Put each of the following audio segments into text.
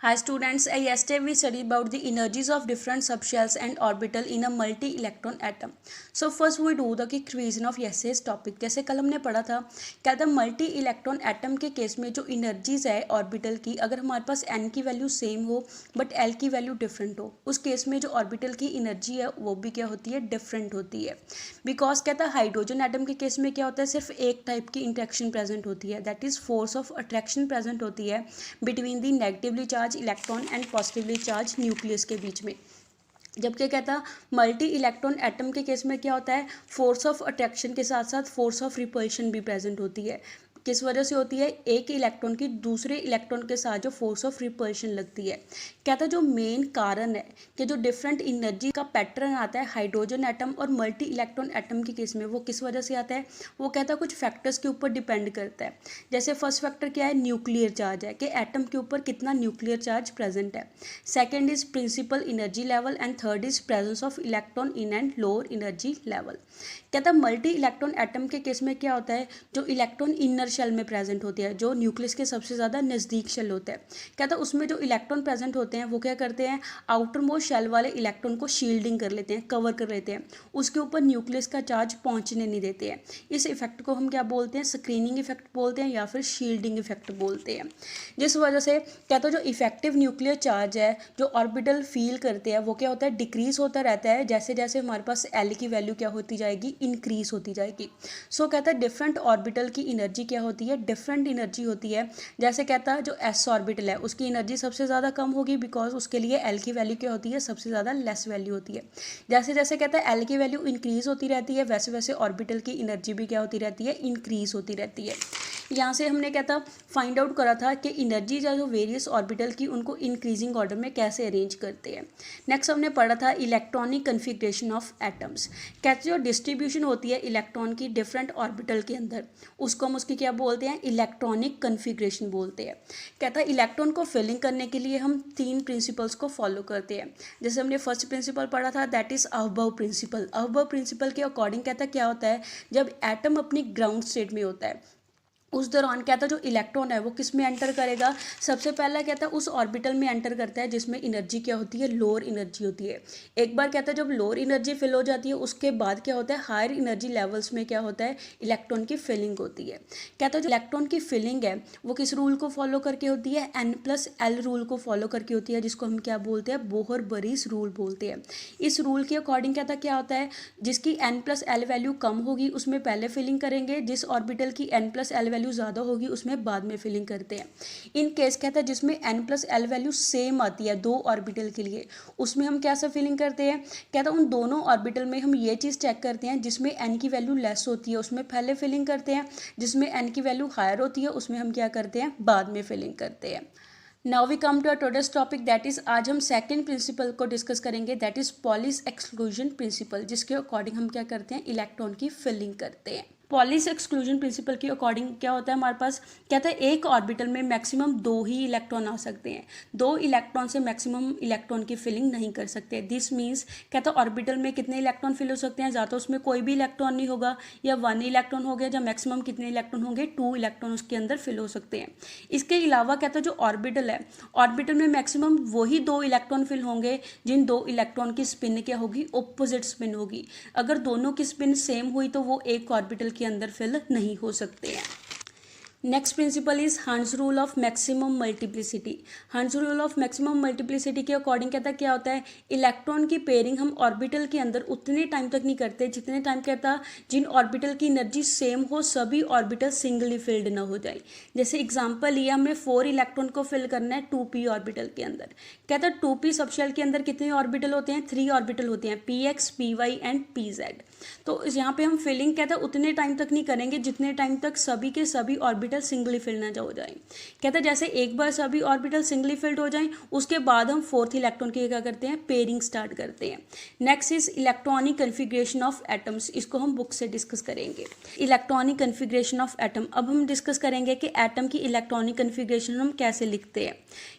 Hi students, yesterday we studied about the energies of different subshells and orbital in a multi-electron atom. So first we do the revision of yesterday's topic. जैसे कल हमने पढ़ा था क्या था multi electron atom के case में जो इनर्जीज है ऑर्बिटल की, अगर हमारे पास n की वैल्यू सेम हो बट l की वैल्यू डिफरेंट हो, उस केस में जो ऑर्बिटल की एनर्जी है वो भी क्या होती है, डिफरेंट होती है। बिकॉज क्या था हाइड्रोजन एटम के केस में क्या होता है, सिर्फ एक टाइप की इंटरेक्शन प्रेजेंट होती है, that is force of attraction present होती है between the negatively charge electron and positively charge nucleus के बीच में। जबकि कहता मल्टी इलेक्ट्रॉन एटम के केस में क्या होता है, फोर्स ऑफ अट्रैक्शन के साथ साथ फोर्स ऑफ रिपल्शन भी प्रेजेंट होती है। किस वजह से होती है, एक इलेक्ट्रॉन की दूसरे इलेक्ट्रॉन के साथ जो फोर्स ऑफ रिपल्शन लगती है। कहता जो मेन कारण है कि जो डिफरेंट एनर्जी का पैटर्न आता है हाइड्रोजन एटम और मल्टी इलेक्ट्रॉन एटम के केस में, वो किस वजह से आता है, वो कहता कुछ फैक्टर्स के ऊपर डिपेंड करता है। जैसे फर्स्ट फैक्टर क्या है, न्यूक्लियर चार्ज है कि एटम के ऊपर कितना न्यूक्लियर चार्ज प्रेजेंट है। Second is principle energy level and third is presence of electron in and lower energy level. कहता मल्टी इलेक्ट्रॉन एटम के केस में क्या होता है, जो इलेक्ट्रॉन इनर शेल में प्रेजेंट होती है, जो न्यूक्लियस के सबसे ज़्यादा नज़दीक शेल होता है, कहता उसमें जो इलेक्ट्रॉन प्रेजेंट होते हैं वो क्या करते हैं, आउटर मोस्ट शेल वाले इलेक्ट्रॉन को शील्डिंग कर लेते हैं, कवर कर लेते हैं, उसके ऊपर न्यूक्लियस का चार्ज पहुंचने नहीं देते हैं। इस इफेक्ट को हम क्या बोलते हैं, स्क्रीनिंग इफेक्ट बोलते हैं या फिर शील्डिंग इफेक्ट बोलते हैं। जिस वजह से कहता जो इफेक्टिव न्यूक्लियर चार्ज है जो ऑर्बिटल फील करते हैं वो क्या होता है, डिक्रीज होता रहता है जैसे जैसे हमारे पास एल की वैल्यू क्या होती जाएगी, इंक्रीज होती जाएगी। सो कहता है डिफरेंट ऑर्बिटल की एनर्जी क्या होती है, डिफरेंट एनर्जी होती है। जैसे कहता है जो एस ऑर्बिटल है उसकी एनर्जी सबसे ज़्यादा कम होगी बिकॉज उसके लिए एल की वैल्यू क्या होती है, सबसे ज़्यादा लेस वैल्यू होती है। जैसे जैसे कहता है एल की वैल्यू इंक्रीज होती रहती है वैसे वैसे ऑर्बिटल की एनर्जी भी क्या होती रहती है, इंक्रीज होती रहती है। यहाँ से हमने क्या था फाइंड आउट करा था कि एनर्जी जो वेरियस ऑर्बिटल की उनको इंक्रीजिंग ऑर्डर में कैसे अरेंज करते हैं। नेक्स्ट हमने पढ़ा था इलेक्ट्रॉनिक कन्फिग्रेशन ऑफ एटम्स। कहते जो डिस्ट्रीब्यूशन होती है इलेक्ट्रॉन की डिफरेंट ऑर्बिटल के अंदर, उसको हम उसकी क्या बोलते हैं, इलेक्ट्रॉनिक कन्फिग्रेशन बोलते हैं। कहता है इलेक्ट्रॉन को फिलिंग करने के लिए हम 3 प्रिंसिपल्स को फॉलो करते हैं। जैसे हमने फर्स्ट प्रिंसिपल पढ़ा था that is aufbau principle. Aufbau principle के अकॉर्डिंग कहता क्या होता है, जब एटम अपनी ग्राउंड स्टेट में होता है उस दौरान कहता जो इलेक्ट्रॉन है वो किस में एंटर करेगा, सबसे पहला कहता है उस ऑर्बिटल में एंटर करता है जिसमें एनर्जी क्या होती है, लोअर एनर्जी होती है। एक बार कहता है जब लोअर एनर्जी फिल हो जाती है उसके बाद क्या होता है, हायर एनर्जी लेवल्स में क्या होता है, इलेक्ट्रॉन की फिलिंग होती है। कहता है जो इलेक्ट्रॉन की फिलिंग है वो किस रूल को फॉलो करके होती है, n+l रूल को फॉलो करके होती है, जिसको हम क्या बोलते हैं, बोहर बरीस रूल बोलते हैं। इस रूल के अकॉर्डिंग कहता क्या होता है, जिसकी n+l वैल्यू कम होगी उसमें पहले फिलिंग करेंगे, जिस ऑर्बिटल की n+l वैल्यू ज़्यादा होगी उसमें बाद में फिलिंग करते हैं। इन केस कहता है जिसमें n+l वैल्यू सेम आती है दो ऑर्बिटल के लिए, उसमें हम कैसे फिलिंग करते हैं, कहता है उन दोनों ऑर्बिटल में हम ये चीज़ चेक करते हैं जिसमें n की वैल्यू लेस होती है उसमें पहले फिलिंग करते हैं, जिसमें n की वैल्यू हायर होती है उसमें हम क्या करते हैं, बाद में फिलिंग करते हैं। Now we come to today's topic that is, आज हम सेकंड प्रिंसिपल को डिस्कस करेंगे that is Pauli's exclusion principle, जिसके अकॉर्डिंग हम क्या करते हैं, इलेक्ट्रॉन की फिलिंग करते हैं। पॉलिस एक्सक्लूजन प्रिंसिपल के अकॉर्डिंग क्या होता है, हमारे पास कहता है एक ऑर्बिटल में मैक्सिमम 2 ही इलेक्ट्रॉन आ सकते हैं, 2 इलेक्ट्रॉन से मैक्सिमम इलेक्ट्रॉन की फिलिंग नहीं कर सकते। दिस मीन्स कहता है ऑर्बिटल में कितने इलेक्ट्रॉन फिल हो सकते हैं, या तो उसमें कोई भी इलेक्ट्रॉन नहीं होगा या 1 इलेक्ट्रॉन हो गया, या मैक्सिमम कितने इलेक्ट्रॉन होंगे, 2 इलेक्ट्रॉन उसके अंदर फिल हो सकते हैं। इसके अलावा कहता है जो ऑर्बिटल है, ऑर्बिटल में मैक्सिमम वही 2 इलेक्ट्रॉन फिल होंगे जिन 2 इलेक्ट्रॉन की स्पिन क्या होगी, ऑपोजिट स्पिन होगी। अगर दोनों की स्पिन सेम हुई तो वो एक ऑर्बिटल के अंदर फिल नहीं हो सकते हैं। नेक्स्ट प्रिंसिपल इज हंस रूल ऑफ मैक्सिमम मल्टीप्लिसिटी। हंस रूल ऑफ मैक्सिमम मल्टीप्लिसिटी के अकॉर्डिंग कहता क्या होता है, इलेक्ट्रॉन की पेयरिंग हम ऑर्बिटल के अंदर उतने टाइम तक नहीं करते जितने टाइम कहता जिन ऑर्बिटल की एनर्जी सेम हो, सभी ऑर्बिटल सिंगली फिल्ड ना हो जाए। जैसे एग्जांपल लिया, हमें 4 इलेक्ट्रॉन को फिल करना है 2p ऑर्बिटल के अंदर। कहता 2p सबशेल के अंदर कितने ऑर्बिटल होते हैं, 3 ऑर्बिटल होते हैं, px py एंड pz। तो यहाँ पे हम फिलिंग कहता है उतने टाइम तक नहीं करेंगे जितने टाइम तक सभी के सभी ऑर्बिटल सिंगली फिल्ड ना हो जाए। कहता है जैसे एक बार सभी ऑर्बिटल सिंगली फिल्ड हो जाएं उसके बाद हम 4th इलेक्ट्रॉन की क्या करते हैं, पेयरिंग स्टार्ट करते हैं। Next is electronic configuration of atoms, इसको हम बुक से डिस्कस करेंगे। इलेक्ट्रॉनिक कन्फिग्रेशन ऑफ एटम, अब हम डिस्कस करेंगे कि एटम की इलेक्ट्रॉनिक कन्फिग्रेशन हम कैसे लिखते हैं।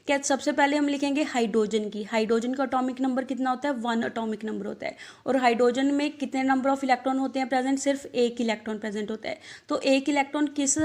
क्या सबसे पहले हम लिखेंगे हाइड्रोजन की, हाइड्रोजन का एटॉमिक नंबर कितना होता है, 1 एटॉमिक नंबर होता है, और हाइड्रोजन में कितने नंबर ऑफ इलेक्ट्रॉन होते हैं प्रेजेंट, सिर्फ एक इलेक्ट्रॉन प्रेजेंट होता है। तो एक इलेक्ट्रॉन किस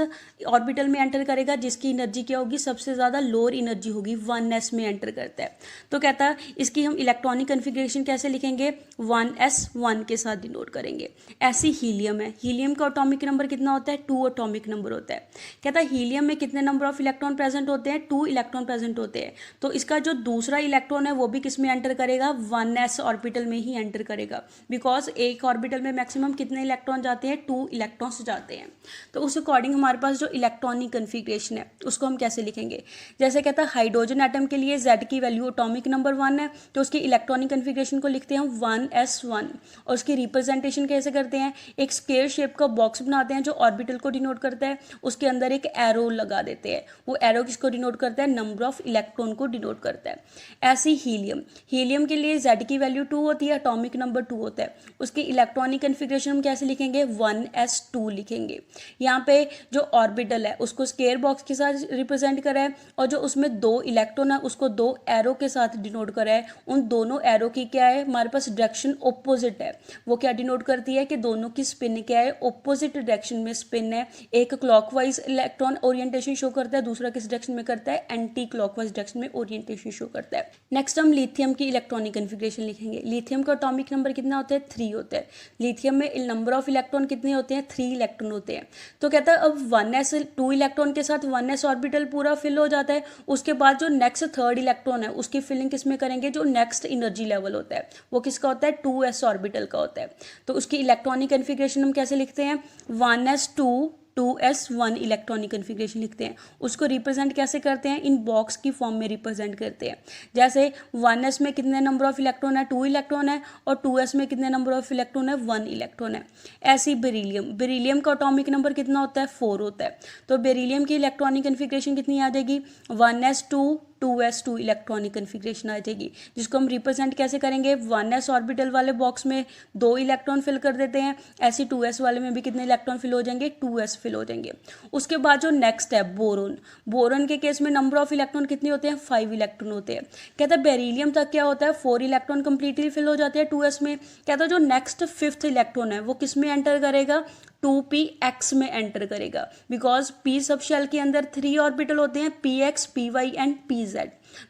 ऑर्बिटल में एंटर करेगा जिसकी एनर्जी क्या होगी, सबसे ज़्यादा लोअर एनर्जी होगी, 1s में एंटर करता है। तो कहता है इसकी हम इलेक्ट्रॉनिक कन्फिग्रेशन कैसे लिखेंगे, 1s1 के साथ डिनोट करेंगे। ऐसी हीलियम है, हीलियम का एटॉमिक नंबर कितना होता है, 2 एटॉमिक नंबर होता है। कहता है हीलियम में कितने नंबर ऑफ इलेक्ट्रॉन प्रेजेंट होते हैं, 2 इलेक्ट्रॉन प्रेजेंट होते हैं। तो इसका जो दूसरा इलेक्ट्रॉन है वो भी किस में एंटर करेगा, 1s ऑर्बिटल में ही एंटर करेगा, बिकॉज एक ऑर्बिटल में मैक्सिमम कितने इलेक्ट्रॉन जाते हैं, 2 इलेक्ट्रॉन्स जाते हैं। तो उस अकॉर्डिंग हमारे पास जो इलेक्ट्रॉनिक कन्फिग्रेशन है उसको हम कैसे लिखेंगे, जैसे कहता है हाइड्रोजन एटम के लिए Z की वैल्यू एटॉमिक नंबर 1 है, तो उसकी इलेक्ट्रॉनिक कन्फिग्रेशन को लिखते हैं 1s1। और उसकी रिप्रेजेंटेशन कैसे करते हैं, एक स्क्वायर शेप का बॉक्स बनाते हैं जो ऑर्बिटल को डिनोट करता है, उसके अंदर एक एरो लगा देते हैं, वो एरो किसको डिनोट करता है, नंबर ऑफ इलेक्ट्रॉन को डिनोट करता है। ऐसी हीलियम, हीलियम के लिए Z की वैल्यू 2 होती है, एटॉमिक नंबर 2 होता है, उसकी इलेक्ट्रॉनिक कन्फिग्रेशन हम कैसे लिखेंगे, 1s2 लिखेंगे। यहाँ पे जो ऑर्बिटल है उसको स्क्वायर बॉक्स के साथ रिप्रेजेंट करा है, और जो उसमें 2 इलेक्ट्रॉन है उसको 2 एरो के साथ डिनोट करा है। उन दोनों एरो की क्या है, हमारे पास डायरेक्शन ऑपोजिट है, वो क्या डिनोट करती है कि दोनों की स्पिन क्या है, ऑपोजिट डायरेक्शन में स्पिन है। एक क्लॉकवाइज इलेक्ट्रॉन ओरिएंटेशन शो करता है, दूसरा किस डायरेक्शन में करता है, एंटी क्लॉकवाइज डायरेक्शन में ओरिएंटेशन शो करता है। नेक्स्ट हम लिथियम की इलेक्ट्रॉनिक कन्फिग्रेशन लिखेंगे। लिथियम का एटॉमिक नंबर कितना होता है, 3 होता है। लिथियम में नंबर ऑफ इलेक्ट्रॉन कितने होते हैं, 3 इलेक्ट्रॉन होते हैं। तो कहता है अब 1s 2 इलेक्ट्रॉन के साथ 1s ऑर्बिटल पूरा फिल हो जाता है, उसके बाद जो नेक्स्ट थर्ड इलेक्ट्रॉन है उसकी फिलिंग किस में करेंगे, जो नेक्स्ट एनर्जी लेवल होता है वो किसका होता है, 2s ऑर्बिटल का होता है। तो उसकी इलेक्ट्रॉनिक कन्फिग्रेशन हम कैसे लिखते हैं, 1s2 2s1 इलेक्ट्रॉनिक कन्फिग्रेशन लिखते हैं। उसको रिप्रेजेंट कैसे करते हैं, इन बॉक्स की फॉर्म में रिप्रेजेंट करते हैं। जैसे 1s में कितने नंबर ऑफ इलेक्ट्रॉन है, 2 इलेक्ट्रॉन है, और 2s में कितने नंबर ऑफ इलेक्ट्रॉन है, 1 इलेक्ट्रॉन है। ऐसी बेरिलियम, बेरिलियम का एटॉमिक नंबर कितना होता है, 4 होता है। तो बेरिलियम की इलेक्ट्रॉनिक कन्फिग्रेशन कितनी आ जाएगी, 1s2 2s2 इलेक्ट्रॉनिक कन्फिग्रेशन आ जाएगी, जिसको हम रिप्रेजेंट कैसे करेंगे, 1s ऑर्बिटल वाले बॉक्स में 2 इलेक्ट्रॉन फिल कर देते हैं, ऐसे 2s वाले में भी कितने इलेक्ट्रॉन फिल हो जाएंगे, 2s फिल हो जाएंगे। उसके बाद जो नेक्स्ट है बोरोन, बोरोन के केस में नंबर ऑफ इलेक्ट्रॉन कितने होते हैं, 5 इलेक्ट्रॉन होते हैं। कहता है बेरिलियम तक क्या होता है, 4 इलेक्ट्रॉन कंप्लीटली फिल हो जाते हैं 2s में। कहता है जो नेक्स्ट 5th इलेक्ट्रॉन है वो किस में एंटर करेगा, 2px में एंटर करेगा, बिकॉज p सब शेल के अंदर 3 ऑर्बिटल होते हैं, px py एंड pz।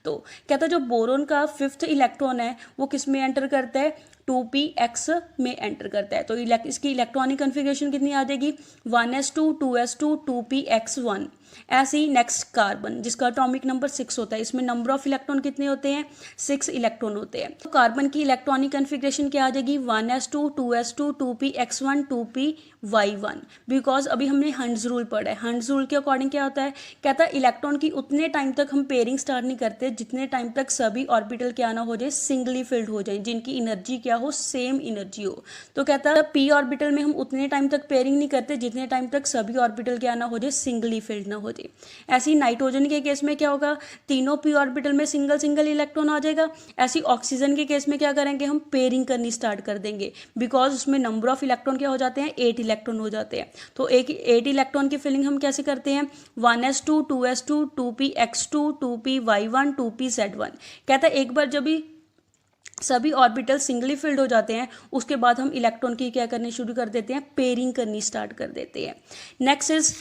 तो कहता है जो बोरोन का 5th इलेक्ट्रॉन है वो किस में एंटर करता है, 2px में एंटर करता है। तो इसकी इलेक्ट्रॉनिक कन्फिग्रेशन कितनी आ जाएगी, 1s2 2s2 2px1। ऐसे ही नेक्स्ट कार्बन, जिसका एटॉमिक नंबर 6 होता है, इसमें नंबर ऑफ इलेक्ट्रॉन कितने होते हैं, 6 इलेक्ट्रॉन होते हैं। तो कार्बन की इलेक्ट्रॉनिक कन्फिग्रेशन क्या आ जाएगी, 1s2 2s2 2px1 2py1। Because अभी हमने हंड्स रूल पढ़ा है, हंड्स रूल के अकॉर्डिंग क्या होता है, कहता है इलेक्ट्रॉन की उतने टाइम तक हम पेयरिंग स्टार्ट नहीं करते जितने टाइम तक सभी ऑर्बिटल क्या ना हो जाए, सिंगली फिल्ड हो जाए, जिनकी एनर्जी क्या हो, सेम एनर्जी हो। तो कहता है p ऑर्बिटल में हम उतने टाइम तक पेयरिंग नहीं करते जितने टाइम तक सभी ऑर्बिटल क्या ना हो जाए, सिंगली फिल्ड ना हो जाए। ऐसी नाइट्रोजन के केस में क्या होगा, तीनों p ऑर्बिटल में सिंगल सिंगल इलेक्ट्रॉन आ जाएगा। ऐसी ऑक्सीजन के केस में क्या करेंगे, हम पेयरिंग करनी स्टार्ट कर देंगे, बिकॉज उसमें नंबर ऑफ इलेक्ट्रॉन क्या हो जाते हैं, 8 इलेक्ट्रॉन हो जाते हैं। तो 8 इलेक्ट्रॉन की फिलिंग हम कैसे करते हैं, 1s2 2s2 2px2 2py1 2pz1। कहता है एक बार जब भी सभी ऑर्बिटल सिंगली फिल्ड हो जाते हैं उसके बाद हम इलेक्ट्रॉन की क्या करनी शुरू कर देते हैं, पेयरिंग करनी स्टार्ट कर देते हैं। नेक्स्ट इज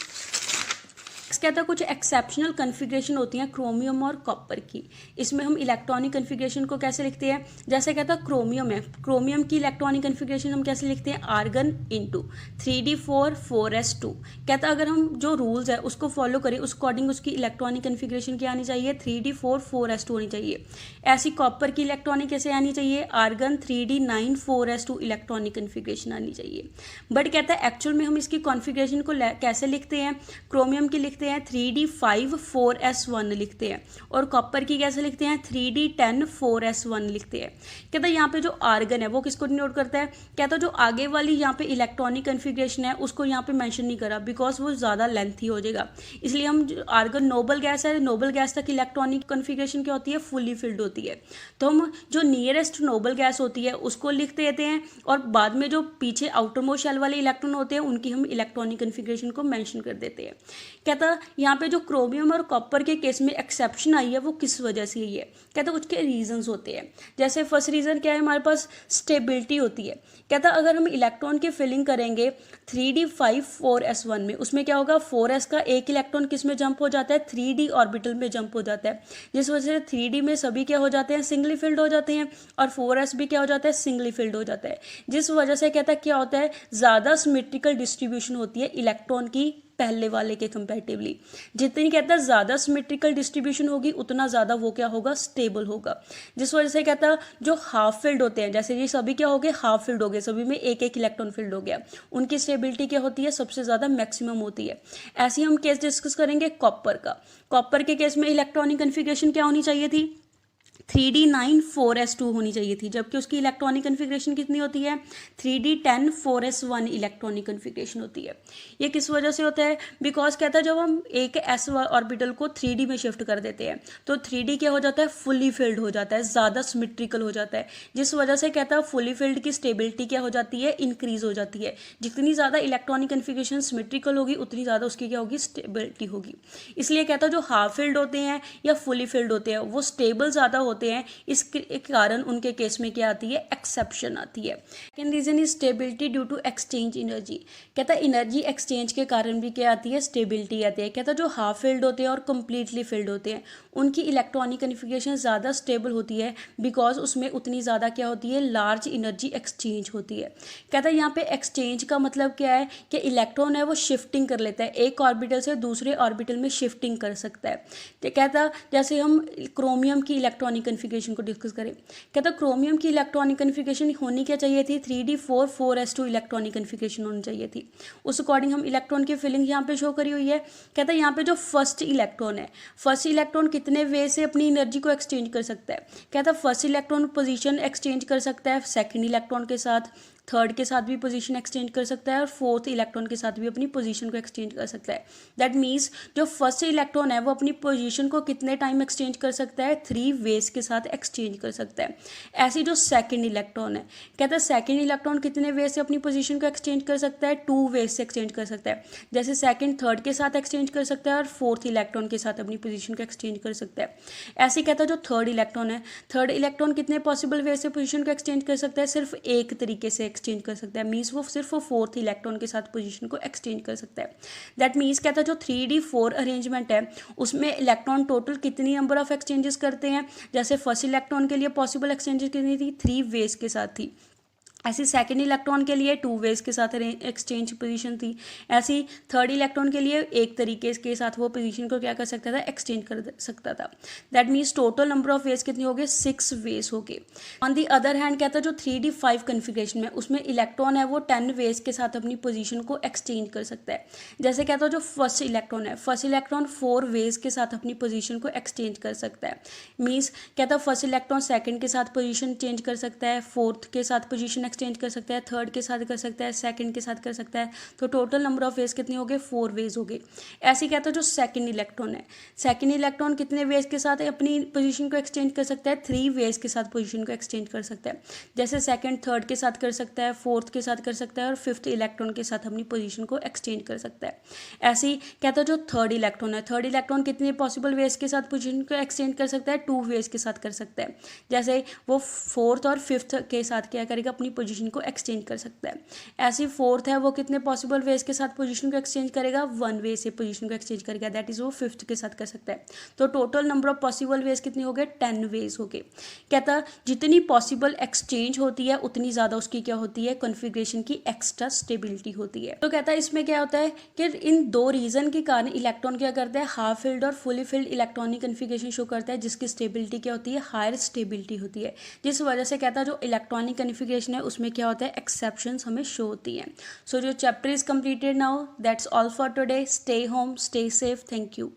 कहता है कुछ एक्सेप्शनल कन्फिग्रेशन होती हैं क्रोमियम और कॉपर की। इसमें हम इलेक्ट्रॉनिक कन्फिग्रेशन को कैसे लिखते हैं, जैसे कहता है क्रोमियम है, क्रोमियम की इलेक्ट्रॉनिक कन्फिग्रेशन हम कैसे लिखते हैं, आर्गन इंटू 3d4 4s2। कहता है अगर हम जो रूल्स है उसको फॉलो करें उस अकॉर्डिंग उसकी इलेक्ट्रॉनिक कन्फिग्रेशन क्या आनी चाहिए, 3d4 4s2 होनी चाहिए। ऐसी कॉपर की इलेक्ट्रॉनिक कैसे आनी चाहिए, argon 3d9 4s2 electronic configuration आनी चाहिए। बट कहता है एक्चुअल में हम इसकी कॉन्फिग्रेशन को कैसे लिखते हैं, क्रोमियम की लिखते हैं 3d5 4s1 लिखते हैं, और कॉपर की कैसे लिखते हैं, 3d10 4s1 लिखते हैं। कहता है यहाँ पे जो आर्गन है वो किसको डिनोट करता है, कहता है जो आगे वाली यहाँ पे इलेक्ट्रॉनिक कन्फिग्रेशन है उसको यहाँ पे मेंशन नहीं करा, बिकॉज वो ज़्यादा लेंथी हो जाएगा। इसलिए हम आर्गन नोबल गैस है, नोबल गैस तक इलेक्ट्रॉनिक कन्फिग्रेशन क्या होती है, फुली फिल्ड होती है। तो हम जो नियरेस्ट नोबल गैस होती है उसको लिख देते हैं, और बाद में जो पीछे आउटर मोस्ट शेल वाले इलेक्ट्रॉन होते हैं उनकी हम इलेक्ट्रॉनिक कन्फिग्रेशन को मेंशन कर देते हैं। कहता यहाँ पे जो क्रोमियम और कॉपर के केस में एक्सेप्शन आई है वो किस वजह से ही है। कहता उसके रीजंस होते हैं। जैसे फर्स्ट रीज़न क्या है, हमारे पास स्टेबिलिटी होती है। कहता अगर हम इलेक्ट्रॉन की फिलिंग करेंगे 3d5 4s1 में, उसमें क्या होगा, 4s का एक इलेक्ट्रॉन किस में जंप हो जाता है, 3d ऑर्बिटल में जंप हो जाता है, जिस वजह से 3d में सभी क्या हो जाते हैं, सिंगली फिल्ड हो जाते हैं, और 4s भी क्या हो जाता है, सिंगली फिल्ड हो जाता है, जिस वजह से कहता है क्या होता है, ज़्यादा सिमेट्रिकल डिस्ट्रीब्यूशन होती है इलेक्ट्रॉन की पहले वाले के कंपैरेटिवली। जितनी कहता है ज़्यादा सिमेट्रिकल डिस्ट्रीब्यूशन होगी उतना ज़्यादा वो क्या होगा, स्टेबल होगा, जिस वजह से कहता है जो हाफ फिल्ड होते हैं, जैसे ये सभी क्या हो गए, हाफ फिल्ड हो गए, सभी में एक एक इलेक्ट्रॉन फिल्ड हो गया, उनकी स्टेबिलिटी क्या होती है, सबसे ज़्यादा मैक्सिमम होती है। ऐसे ही हम केस डिस्कस करेंगे कॉपर का। कॉपर के केस में इलेक्ट्रॉनिक कन्फिग्रेशन क्या होनी चाहिए थी, 3d9 4s2 होनी चाहिए थी, जबकि उसकी इलेक्ट्रॉनिक कन्फिग्रेशन कितनी होती है, 3d10 4s1 इलेक्ट्रॉनिक कन्फिग्रेशन होती है। ये किस वजह से होता है, बिकॉज कहता है जब हम एक s ऑर्बिटल को 3d में शिफ्ट कर देते हैं तो 3d क्या हो जाता है, फुली फिल्ड हो जाता है, ज़्यादा सिमेट्रिकल हो जाता है, जिस वजह से कहता है फुली फिल्ड की स्टेबिलिटी क्या हो जाती है, इंक्रीज हो जाती है। जितनी ज़्यादा इलेक्ट्रॉनिक कन्फिग्रेशन सिमेट्रिकल होगी उतनी ज़्यादा उसकी क्या होगी, स्टेबिलिटी होगी। इसलिए कहता है जो हाफ फिल्ड होते हैं या फुली फिल्ड होते हैं वो स्टेबल ज़्यादा होते हैं, इसके कारण उनके केस में क्या आती है, एक्सेप्शन आती है। Second reason is stability due to exchange energy. कहता है एनर्जी एक्सचेंज के कारण भी क्या आती है, स्टेबिलिटी आती है। कहता है जो हाफ फिल्ड होते हैं और कंप्लीटली फिल्ड होते हैं उनकी इलेक्ट्रॉनिक कन्फिग्रेशन ज़्यादा स्टेबल होती है, बिकॉज उसमें उतनी ज़्यादा क्या होती है, लार्ज एनर्जी एक्सचेंज होती है। कहता है यहाँ पे एक्सचेंज का मतलब क्या है कि इलेक्ट्रॉन है वो शिफ्टिंग कर लेता है, एक ऑर्बिटल से दूसरे ऑर्बिटल में शिफ्टिंग कर सकता है। तो कहता जैसे हम क्रोमियम की इलेक्ट्रॉनिक कन्फिग्रेशन को डिस्कस करें, कहता क्रोमियम की इलेक्ट्रॉनिक कन्फिग्रेशन होनी क्या चाहिए थी, 3d4 4s2 इलेक्ट्रॉनिक कन्फिग्रेशन होनी चाहिए थी। उस अकॉर्डिंग हम इलेक्ट्रॉन की फिलिंग यहाँ पे शो करी हुई है। कहता है यहाँ पे जो फर्स्ट इलेक्ट्रॉन है, फर्स्ट इलेक्ट्रॉन कितने वे से अपनी एनर्जी को एक्सचेंज कर सकता है। कहता है फर्स्ट इलेक्ट्रॉन पोजीशन एक्सचेंज कर सकता है सेकंड इलेक्ट्रॉन के साथ, थर्ड के साथ भी पोजीशन एक्सचेंज कर सकता है, और फोर्थ इलेक्ट्रॉन के साथ भी अपनी पोजीशन को एक्सचेंज कर सकता है। दैट मीन्स जो फर्स्ट इलेक्ट्रॉन है वो अपनी पोजीशन को कितने टाइम एक्सचेंज कर सकता है, 3 वेज के साथ एक्सचेंज कर सकता है। ऐसी जो सेकंड इलेक्ट्रॉन है, कहता है सेकंड इलेक्ट्रॉन कितने वे से अपनी पोजीशन को एक्सचेंज कर सकता है, 2 वेज से एक्सचेंज कर सकता है। जैसे सेकंड थर्ड के साथ एक्सचेंज कर सकता है और फोर्थ इलेक्ट्रॉन के साथ अपनी पोजीशन को एक्सचेंज कर सकता है। ऐसे कहता है जो थर्ड इलेक्ट्रॉन है, थर्ड इलेक्ट्रॉन कितने पॉसिबल वे से पोजीशन को एक्सचेंज कर सकता है, सिर्फ एक तरीके से एक्सचेंज कर सकता है, मीन्स वो सिर्फ फोर्थ इलेक्ट्रॉन के साथ पोजीशन को एक्सचेंज कर सकता है। दैट मीन्स कहता है जो 3d4 अरेंजमेंट है उसमें इलेक्ट्रॉन टोटल कितनी नंबर ऑफ एक्सचेंजेस करते हैं। जैसे फर्स्ट इलेक्ट्रॉन के लिए पॉसिबल एक्सचेंजेस कितनी थी, 3 वेज के साथ थी। ऐसी सेकेंड इलेक्ट्रॉन के लिए 2 वेज के साथ एक्सचेंज पोजीशन थी। ऐसी थर्ड इलेक्ट्रॉन के लिए एक तरीके के साथ वो पोजीशन को क्या कर सकता था, एक्सचेंज कर सकता था। That means total number of ways कितने हो गए, 6 वेज हो गए। ऑन दी अदर हैंड कहता है जो 3d5 कन्फिग्रेशन में उसमें इलेक्ट्रॉन है वो 10 वेज के साथ अपनी पोजीशन को एक्सचेंज कर सकता है। जैसे कहता है जो फर्स्ट इलेक्ट्रॉन है, फर्स्ट इलेक्ट्रॉन 4 वेज के साथ अपनी पोजीशन को एक्सचेंज कर सकता है। मीन्स कहता है फर्स्ट इलेक्ट्रॉन सेकेंड के साथ पोजीशन चेंज कर सकता है, फोर्थ के साथ पोजीशन एक्सचेंज कर सकता है, थर्ड के साथ कर सकता है, सेकंड के साथ कर सकता है। तो टोटल नंबर ऑफ वेज कितने हो गए, 4 वेज हो गए। ऐसे कहता है जो सेकंड इलेक्ट्रॉन है, सेकंड इलेक्ट्रॉन कितने वेज के साथ अपनी पोजीशन को एक्सचेंज कर सकता है, 3 वेज के साथ पोजीशन को एक्सचेंज कर सकता है। जैसे सेकंड थर्ड के साथ कर सकता है, फोर्थ के साथ कर सकता है और फिफ्थ इलेक्ट्रॉन के साथ अपनी पोजीशन को एक्सचेंज कर सकता है। ऐसे ही कहता है जो थर्ड इलेक्ट्रॉन है, थर्ड इलेक्ट्रॉन कितने पॉसिबल वेज के साथ पोजीशन को एक्सचेंज कर सकता है, 2 वेज के साथ कर सकता है। जैसे वो फोर्थ और फिफ्थ के साथ क्या करेगा, अपनी पोजीशन को एक्सचेंज कर सकता है। ऐसी फोर्थ है वो कितने पॉसिबल वेज के साथ पोजीशन को एक्सचेंज करेगा, 1 वे से पोजीशन को एक्सचेंज करेगा। दैट इज वो फिफ्थ के साथ कर सकता है। तो total number of possible ways कितने हो गए, 10 वेज हो गए। कहता जितनी पॉसिबल एक्सचेंज होती है उतनी ज़्यादा उसकी क्या होती है, कॉन्फ़िगरेशन की एक्स्ट्रा स्टेबिलिटी होती है। तो कहता है इसमें क्या होता है कि इन 2 रीज़न के कारण इलेक्ट्रॉन क्या करता है, हाफ फिल्ड और fully filled electronic configuration show करता है, जिसकी स्टेबिलिटी क्या होती है, हायर स्टेबिलिटी होती है। जिस वजह से कहता है जो इलेक्ट्रॉनिक कन्फिग्रेशन है उसमें क्या होता है, एक्सेप्शंस हमें शो होती हैं। सो जो chapter is completed now, that's all for today. Stay home, stay safe, thank you.